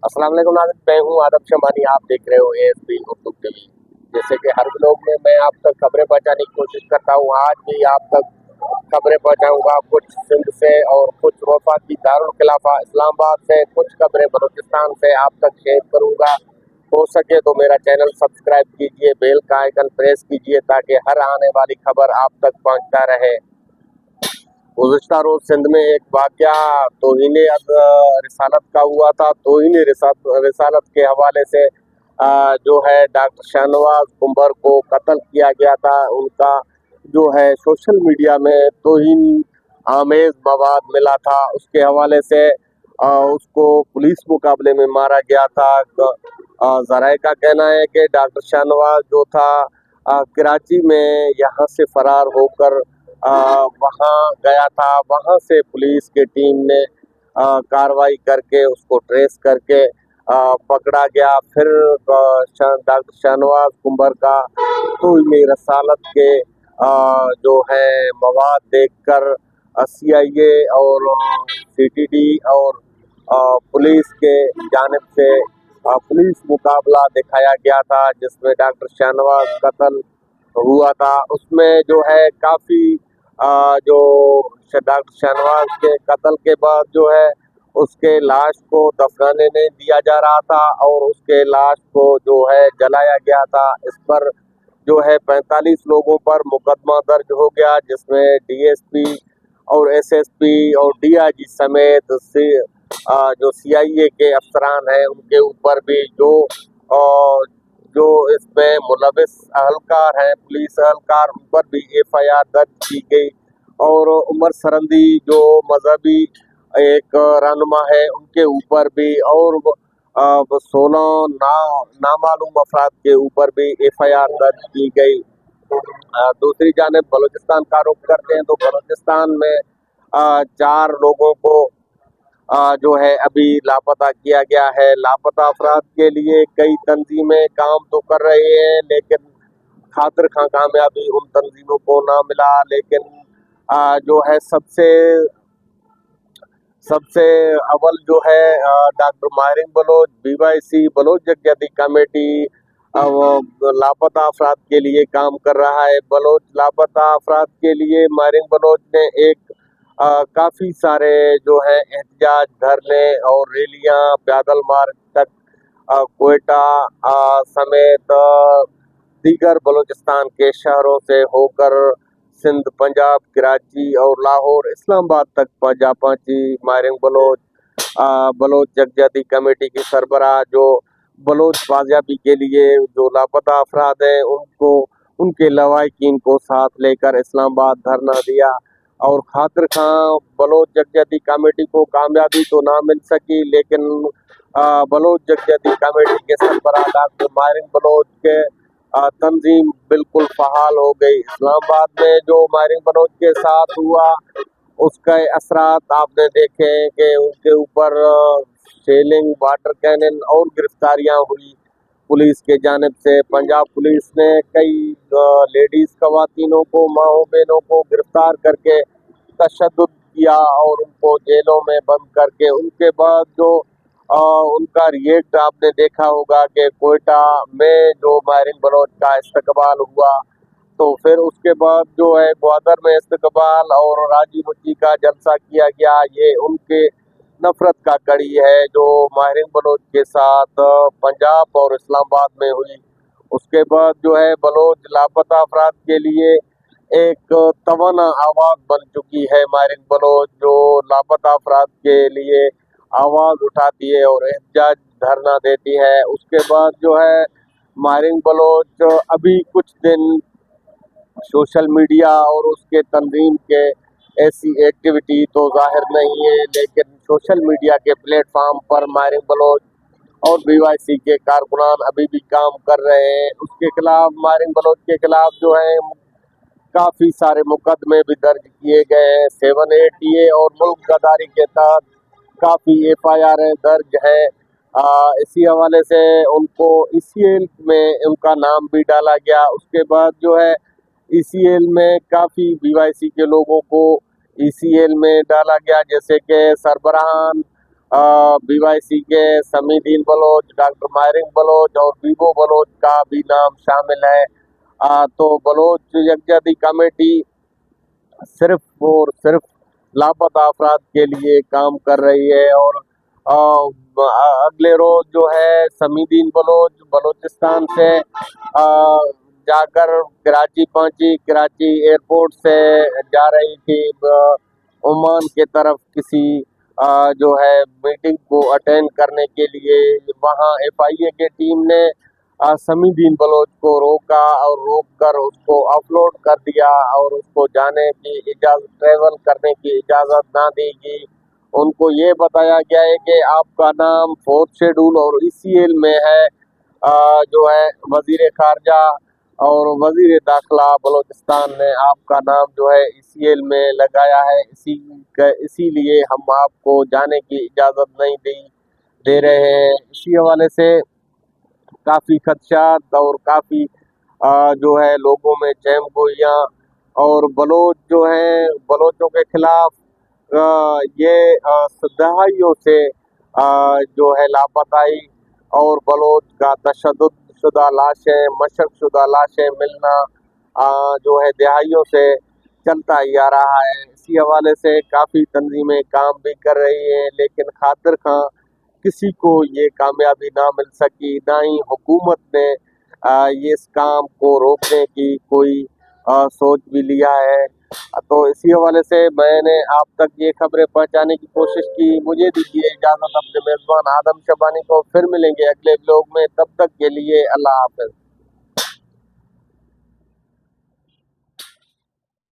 अस्सलाम वालेकुम नाज़रीन, मैं हूँ आदम शमानी। आप देख रहे हो ASB उर्दू टीवी। जैसे कि हर व्लॉग में मैं आप तक खबरें पहुँचाने की कोशिश करता हूँ, आज भी आप तक खबरें पहुँचाऊँगा, कुछ सिंध से और कुछ वफाकी दारुल खिलाफा इस्लामाबाद से, कुछ खबरें बलूचिस्तान से आप तक शेयर करूँगा। हो सके तो मेरा चैनल सब्सक्राइब कीजिए, बेल का आइकन प्रेस कीजिए ताकि हर आने वाली खबर आप तक पहुँचता रहे। गुज़िश्ता रोज़ सिंध में एक वाक़या तौहीने रिसालत का हुआ था। तौहीने रिसालत के हवाले से जो है डॉक्टर शाहनवाज कुंबर को कत्ल किया गया था। उनका जो है सोशल मीडिया में तौहीन आमेज़ मवाद मिला था, उसके हवाले से उसको पुलिस मुकाबले में मारा गया था। ज़राए का कहना है कि डॉक्टर शाहनवाज जो था कराची में यहाँ से फरार होकर वहाँ गया था। वहाँ से पुलिस की टीम ने कार्रवाई करके उसको ट्रेस करके पकड़ा गया। फिर डॉक्टर शाहनवाज कुंबर का तौहीन रसालत के जो है मवाद देखकर CIA और CTD और पुलिस के जानिब से पुलिस मुकाबला दिखाया गया था, जिसमें डॉक्टर शाहनवाज कत्ल हुआ था। उसमें जो है काफ़ी जो डॉक्टर शाहनवाज के कत्ल के बाद जो है उसके लाश को दफनाने नहीं दिया जा रहा था और उसके लाश को जो है जलाया गया था। इस पर जो है 45 लोगों पर मुकदमा दर्ज हो गया, जिसमें DSP और SSP और DIG समेत जो CIA के अफसरान हैं उनके ऊपर भी जो इसमें मुलविस अहलकार हैं, पुलिस अहलकार, उन पर भी FIR दर्ज की गई। और उमर सरंदी जो मजहबी एक रहनुमा है, उनके ऊपर भी और 16 नामालूम अफराद के ऊपर भी FIR दर्ज की गई। दूसरी जानिब बलूचिस्तान का रुख करते हैं तो बलूचिस्तान में 4 लोगों को जो है अभी लापता किया गया है। लापता अफराद के लिए कई तंजीमें काम तो कर रही हैं, लेकिन खातिर खां कामयाबी उन तंजीमों को ना मिला। लेकिन जो है सबसे अव्वल जो है डॉक्टर माहिर बलोच BYC बलोच जगजदी कमेटी लापता अफराद के लिए काम कर रहा है। बलोच लापता अफराद के लिए माहिर बलोच ने एक काफ़ी सारे जो है एहतजाज, धरने और रैलियां पैदल मार्च तक कोयटा समेत दीगर बलूचिस्तान के शहरों से होकर सिंध, पंजाब, कराची और लाहौर, इस्लामाबाद तक जा पहुंची। माहिर बलोच जगजदी कमेटी की सरबराह जो बलोच बाजियाबी के लिए जो लापता अफराद हैं उनको उनके लवाहिकीन को साथ लेकर इस्लामाबाद धरना दिया। और खातिर खां बलोच जगजदी कमेटी को कामयाबी तो ना मिल सकी, लेकिन बलोच जगजदी कमेटी के सरबराह डॉक्टर माहिर बलोच के तंजीम बिल्कुल फ़हाल हो गई। इस्लामाबाद में जो माहिर बलोच के साथ हुआ उसके असरात आपने देखे कि उनके ऊपर शेलिंग, वाटर कैनन और गिरफ्तारियां हुई पुलिस के जानिब से। पंजाब पुलिस ने कई लेडीज़ खवातीनों को, माओ बहनों को गिरफ्तार करके तशद्दुद किया और उनको जेलों में बंद करके उनके बाद जो उनका रिएक्ट आपने देखा होगा कि कोयटा में जो माहिर बलोच का इस्तकबाल हुआ, तो फिर उसके बाद जो है ग्वादर में इस्तकबाल और राजी मुची का जलसा किया गया। ये उनके नफरत का कड़ी है जो माहिर बलोच के साथ पंजाब और इस्लामाबाद में हुई। उसके बाद जो है बलोच लापता अफराद के लिए एक तवाना आवाज़ बन चुकी है। माहिर बलोच जो लापता अफराद के लिए आवाज़ उठाती है और एहतजाज धरना देती है। उसके बाद जो है माहिर बलोच अभी कुछ दिन सोशल मीडिया और उसके तंजीम के ऐसी एक्टिविटी तो जाहिर नहीं है, लेकिन सोशल मीडिया के प्लेटफार्म पर माहिर बलोच और BYC के कारकुनान अभी भी काम कर रहे हैं। उसके खिलाफ, माहिर बलोच के खिलाफ जो है काफ़ी सारे मुकदमे भी दर्ज किए गए हैं। 7A और मुल्क गद्दारी के तहत काफ़ी FIR दर्ज है। इसी हवाले से उनको ECL में उनका नाम भी डाला गया। उसके बाद जो है ECL में काफ़ी BYC के लोगों को ECL में डाला गया, जैसे कि सरबराहान BYC के समीदीन बलोच, डॉक्टर मायरिंग बलोच और बीबो बलोच का भी नाम शामिल है। तो बलोच यकजहती कमेटी सिर्फ और सिर्फ लापता अफराद के लिए काम कर रही है। और अगले रोज जो है समीदीन बलोच बलोचिस्तान से जाकर कराची पहुंची। कराची एयरपोर्ट से जा रही थी ओमान के तरफ किसी जो है मीटिंग को अटेंड करने के लिए। वहां FIA के टीम ने समीदीन बलोच को रोका और रोक कर उसको अपलोड कर दिया और उसको जाने की इजाज़त, ट्रेवल करने की इजाज़त ना दी गई। उनको ये बताया गया है कि आपका नाम 4th शेड्यूल और ECL में है। जो है वज़ीर ख़ारजा और वज़ीर दाखिला बलोचिस्तान ने आपका नाम जो है ECL में लगाया है, इसीलिए हम आपको जाने की इजाज़त नहीं दे रहे हैं। इसी हवाले से काफ़ी खदशात और काफ़ी जो है लोगों में जहमगोइयाँ और बलोच जो हैं बलोचों के खिलाफ ये दहाइयों से जो है लापताई और बलोच का तशद्दुद शुदा लाशें, मशक शुदा लाशें मिलना जो है दहाइयों से चलता ही आ रहा है। इसी हवाले से काफ़ी तंजीमें काम भी कर रही हैं, लेकिन खातिर खां किसी को ये कामयाबी ना मिल सकी, ना ही हुकूमत ने ये इस काम को रोकने की कोई सोच भी लिया है। तो इसी हवाले से मैंने आप तक ये खबरें पहुंचाने की कोशिश की। मुझे दीजिए इजाज़त, अपने मेज़बान आदम शबानी को। फिर मिलेंगे अगले ब्लॉग में, तब तक के लिए अल्लाह हाफ़िज़।